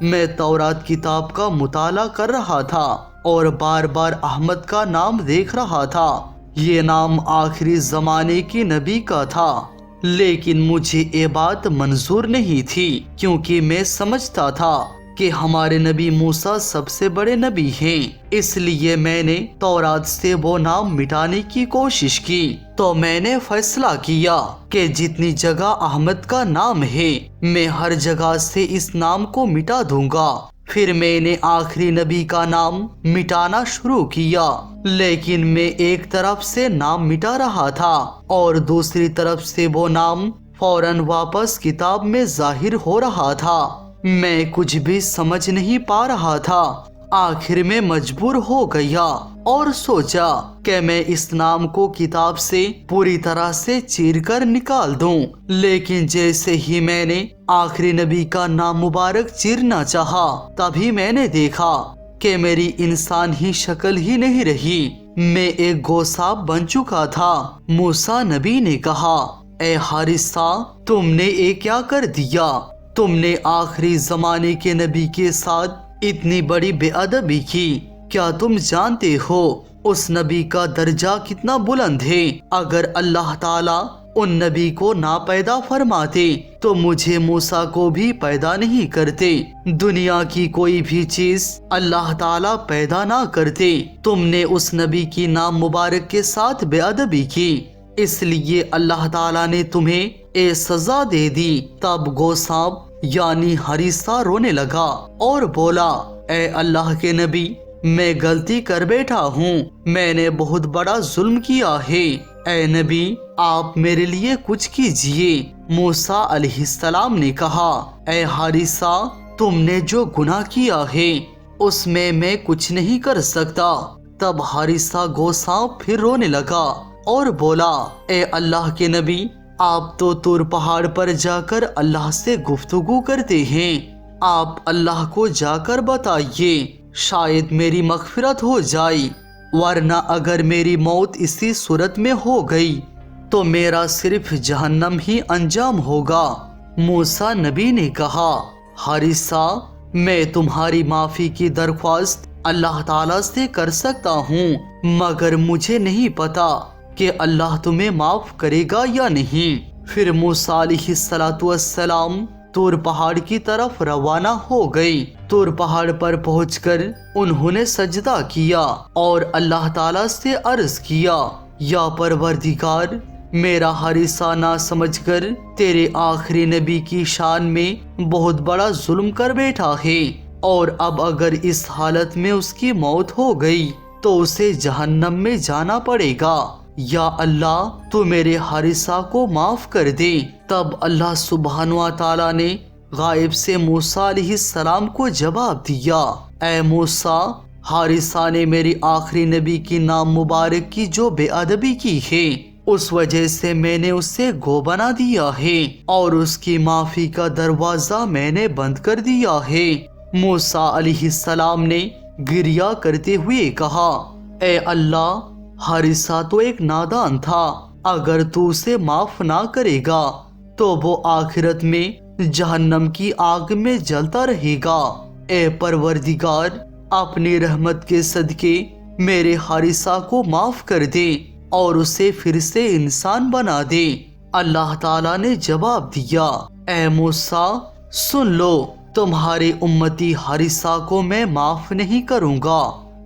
میں تورات کتاب کا مطالعہ کر رہا تھا اور بار بار احمد کا نام دیکھ رہا تھا۔ یہ نام آخری زمانے کے نبی کا تھا، لیکن مجھے یہ بات منظور نہیں تھی کیونکہ میں سمجھتا تھا کہ ہمارے نبی موسیٰ سب سے بڑے نبی ہیں۔ اس لیے میں نے تورات سے وہ نام مٹانے کی کوشش کی۔ تو میں نے فیصلہ کیا کہ جتنی جگہ احمد کا نام ہے میں ہر جگہ سے اس نام کو مٹا دوں گا۔ پھر میں نے آخری نبی کا نام مٹانا شروع کیا، لیکن میں ایک طرف سے نام مٹا رہا تھا اور دوسری طرف سے وہ نام فوراً واپس کتاب میں ظاہر ہو رہا تھا۔ میں کچھ بھی سمجھ نہیں پا رہا تھا۔ آخر میں مجبور ہو گیا اور سوچا کہ میں اس نام کو کتاب سے پوری طرح سے چیر کر نکال دوں، لیکن جیسے ہی میں نے آخری نبی کا نام مبارک چیرنا چاہا تبھی میں نے دیکھا کہ میری انسان ہی شکل ہی نہیں رہی، میں ایک گوسانپ بن چکا تھا۔ موسیٰ نبی نے کہا، اے حارثہ، تم نے یہ کیا کر دیا؟ تم نے آخری زمانے کے نبی کے ساتھ اتنی بڑی بے ادبی کی۔ کیا تم جانتے ہو اس نبی کا درجہ کتنا بلند ہے؟ اگر اللہ تعالیٰ ان نبی کو نہ پیدا فرماتے تو مجھے موسیٰ کو بھی پیدا نہیں کرتے۔ دنیا کی کوئی بھی چیز اللہ تعالیٰ پیدا نہ کرتے۔ تم نے اس نبی کی نام مبارک کے ساتھ بے ادبی کی، اس لیے اللہ تعالیٰ نے تمہیں اے سزا دے دی۔ تب گوسانپ یعنی حارثہ رونے لگا اور بولا، اے اللہ کے نبی، میں غلطی کر بیٹھا ہوں، میں نے بہت بڑا ظلم کیا ہے، اے نبی آپ میرے لیے کچھ کیجئے۔ موسیٰ علیہ السلام نے کہا، اے حارثہ، تم نے جو گناہ کیا ہے اس میں کچھ نہیں کر سکتا۔ تب حارثہ گوسانپ پھر رونے لگا اور بولا، اے اللہ کے نبی، آپ تو طور پہاڑ پر جا کر اللہ سے گفتگو کرتے ہیں، آپ اللہ کو جا کر بتائیے، شاید میری مغفرت ہو جائے، ورنہ اگر میری موت اسی صورت میں ہو گئی تو میرا صرف جہنم ہی انجام ہوگا۔ موسیٰ نبی نے کہا، حارثہ، میں تمہاری معافی کی درخواست اللہ تعالیٰ سے کر سکتا ہوں، مگر مجھے نہیں پتا کہ اللہ تمہیں معاف کرے گا یا نہیں۔ پھر موسیٰ علیہ السلام طور پہاڑ کی طرف روانہ ہو گئی۔ طور پہاڑ پر پہنچ کر انہوں نے سجدہ کیا اور اللہ تعالیٰ سے عرض کیا، یا پروردگار، میرا حارثہ نہ سمجھ کر تیرے آخری نبی کی شان میں بہت بڑا ظلم کر بیٹھا ہے، اور اب اگر اس حالت میں اس کی موت ہو گئی تو اسے جہنم میں جانا پڑے گا، یا اللہ تو میرے حارثہ کو معاف کر دے۔ تب اللہ سبحانہ و تعالیٰ نے غائب سے موسیٰ علیہ السلام کو جواب دیا، اے موسیٰ، حارثہ نے میری آخری نبی کی نام مبارک کی جو بے ادبی کی ہے اس وجہ سے میں نے اسے گو بنا دیا ہے اور اس کی معافی کا دروازہ میں نے بند کر دیا ہے۔ موسیٰ علیہ السلام نے گریہ کرتے ہوئے کہا، اے اللہ، حارثہ تو ایک نادان تھا، اگر تو اسے معاف نہ کرے گا تو وہ آخرت میں جہنم کی آگ میں جلتا رہے گا۔ اے پروردگار، اپنی رحمت کے صدقے میرے حارثہ کو معاف کر دے اور اسے پھر سے انسان بنا دے۔ اللہ تعالیٰ نے جواب دیا، اے موسیٰ، سن لو، تمہارے امتی حارثہ کو میں معاف نہیں کروں گا۔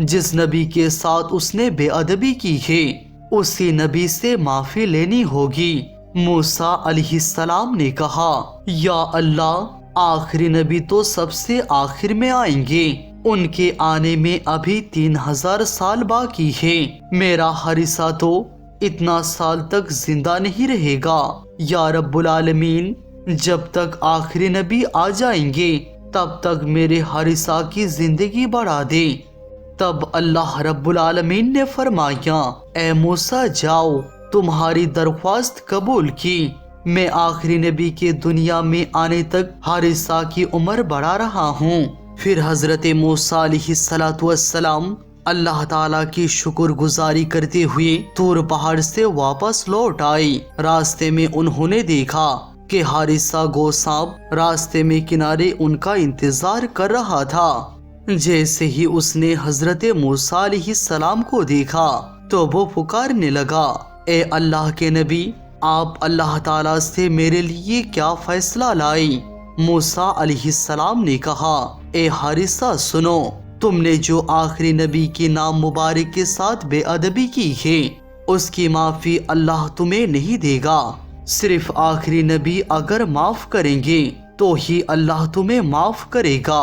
جس نبی کے ساتھ اس نے بے ادبی کی ہے اسی نبی سے معافی لینی ہوگی۔ موسیٰ علیہ السلام نے کہا، یا اللہ، آخری نبی تو سب سے آخر میں آئیں گے، ان کے آنے میں ابھی 3000 سال باقی ہے، میرا حارثہ تو اتنا سال تک زندہ نہیں رہے گا۔ یا رب العالمین، جب تک آخری نبی آ جائیں گے تب تک میرے حارثہ کی زندگی بڑھا دے۔ تب اللہ رب العالمین نے فرمایا، اے موسیٰ، جاؤ، تمہاری درخواست قبول کی، میں آخری نبی کے دنیا میں آنے تک حارثہ کی عمر بڑھا رہا ہوں۔ پھر حضرت موسیٰ علیہ السلام اللہ تعالیٰ کی شکر گزاری کرتے ہوئے طور پہاڑ سے واپس لوٹ آئے۔ راستے میں انہوں نے دیکھا کہ حارثہ گوسانپ راستے میں کنارے ان کا انتظار کر رہا تھا۔ جیسے ہی اس نے حضرت موسیٰ علیہ السلام کو دیکھا تو وہ پکارنے لگا، اے اللہ کے نبی، آپ اللہ تعالیٰ سے میرے لیے کیا فیصلہ لائیں؟ موسیٰ علیہ السلام نے کہا، اے حارثہ سنو، تم نے جو آخری نبی کے نام مبارک کے ساتھ بے ادبی کی ہے اس کی معافی اللہ تمہیں نہیں دے گا۔ صرف آخری نبی اگر معاف کریں گے تو ہی اللہ تمہیں معاف کرے گا۔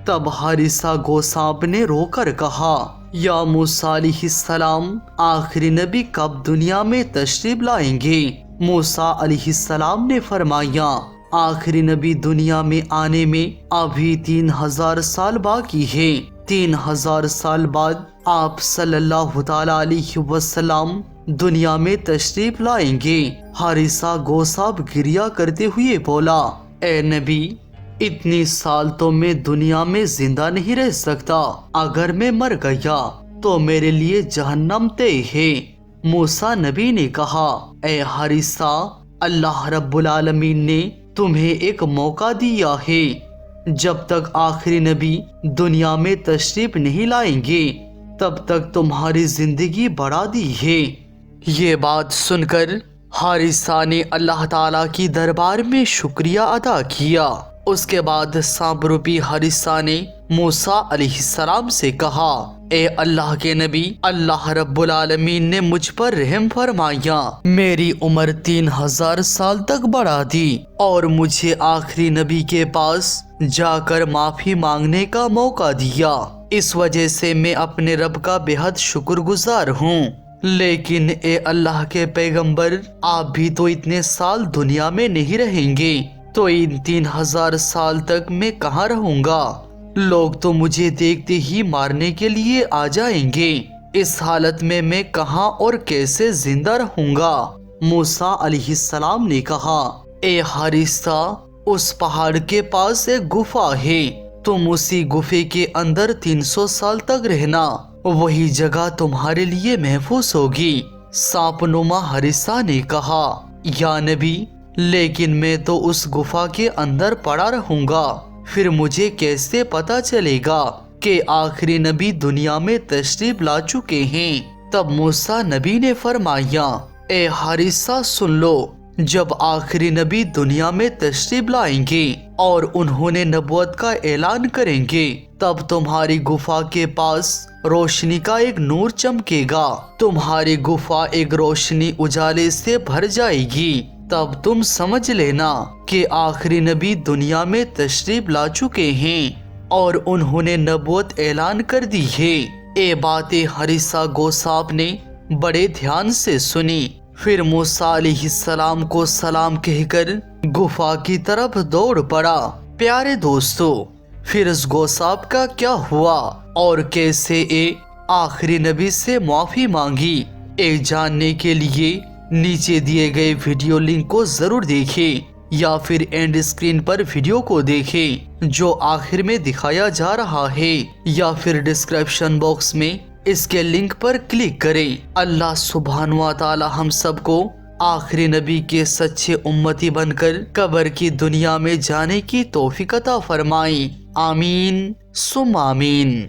تب حارثہ گوسانپ نے رو کر کہا، یا موسیٰ علیہ السلام، آخری نبی کب دنیا میں تشریف لائیں گے؟ موسیٰ علیہ السلام نے فرمایا، آخری نبی دنیا میں آنے میں ابھی 3000 سال باقی ہے۔ 3000 سال بعد آپ صلی اللہ تعالی علیہ وسلم دنیا میں تشریف لائیں گے۔ حارثہ گوسانپ گریہ کرتے ہوئے بولا، اے نبی، اتنی سال تو میں دنیا میں زندہ نہیں رہ سکتا، اگر میں مر گیا تو میرے لیے جہنم طے ہے۔ موسیٰ نبی نے کہا، اے حارثہ، اللہ رب العالمین نے تمہیں ایک موقع دیا ہے، جب تک آخری نبی دنیا میں تشریف نہیں لائیں گے تب تک تمہاری زندگی بڑھا دی ہے۔ یہ بات سن کر حارثہ نے اللہ تعالیٰ کی دربار میں شکریہ ادا کیا۔ اس کے بعد سانپ روپی حارثہ نے موسیٰ علیہ السلام سے کہا، اے اللہ کے نبی، اللہ رب العالمین نے مجھ پر رحم فرمایا، میری عمر 3000 سال تک بڑھا دی اور مجھے آخری نبی کے پاس جا کر معافی مانگنے کا موقع دیا۔ اس وجہ سے میں اپنے رب کا بے حد شکر گزار ہوں۔ لیکن اے اللہ کے پیغمبر، آپ بھی تو اتنے سال دنیا میں نہیں رہیں گے، تو ان 3000 سال تک میں کہاں رہوں گا؟ لوگ تو مجھے دیکھتے ہی مارنے کے لیے آ جائیں گے۔ اس حالت میں میں کہاں اور کیسے زندہ رہوں گا؟ موسیٰ علیہ السلام نے کہا، اے حارثہ، اس پہاڑ کے پاس ایک گفا ہے، تم اسی گفے کے اندر 300 سال تک رہنا، وہی جگہ تمہارے لیے محفوظ ہوگی۔ سانپ نما حارثہ نے کہا، یا نبی، لیکن میں تو اس گفا کے اندر پڑا رہوں گا، پھر مجھے کیسے پتا چلے گا کہ آخری نبی دنیا میں تشریف لا چکے ہیں؟ تب موسیٰ نبی نے فرمایا، اے حارثہ سن لو، جب آخری نبی دنیا میں تشریف لائیں گے اور انہوں نے نبوت کا اعلان کریں گے تب تمہاری گفا کے پاس روشنی کا ایک نور چمکے گا، تمہاری گفا ایک روشنی اجالے سے بھر جائے گی، تب تم سمجھ لینا کہ آخری نبی دنیا میں تشریف لا چکے ہیں اور انہوں نے نبوت اعلان کر دی ہے۔ یہ باتیں حارثہ گوسانپ نے بڑے دھیان سے سنی، پھر موسیٰ علیہ السلام کو سلام کہہ کر گفا کی طرف دوڑ پڑا۔ پیارے دوستو، پھر اس گوسانپ کا کیا ہوا اور کیسے آخری نبی سے معافی مانگی؟ جاننے کے لیے نیچے دیے گئے ویڈیو لنک کو ضرور دیکھیں یا پھر اینڈ اسکرین پر ویڈیو کو دیکھیں جو آخر میں دکھایا جا رہا ہے، یا پھر ڈسکرپشن باکس میں اس کے لنک پر کلک کریں۔ اللہ سبحانہ و تعالی ہم سب کو آخری نبی کے سچے امتی بن کر قبر کی دنیا میں جانے کی توفیق عطا فرمائیں۔ آمین ثم آمین۔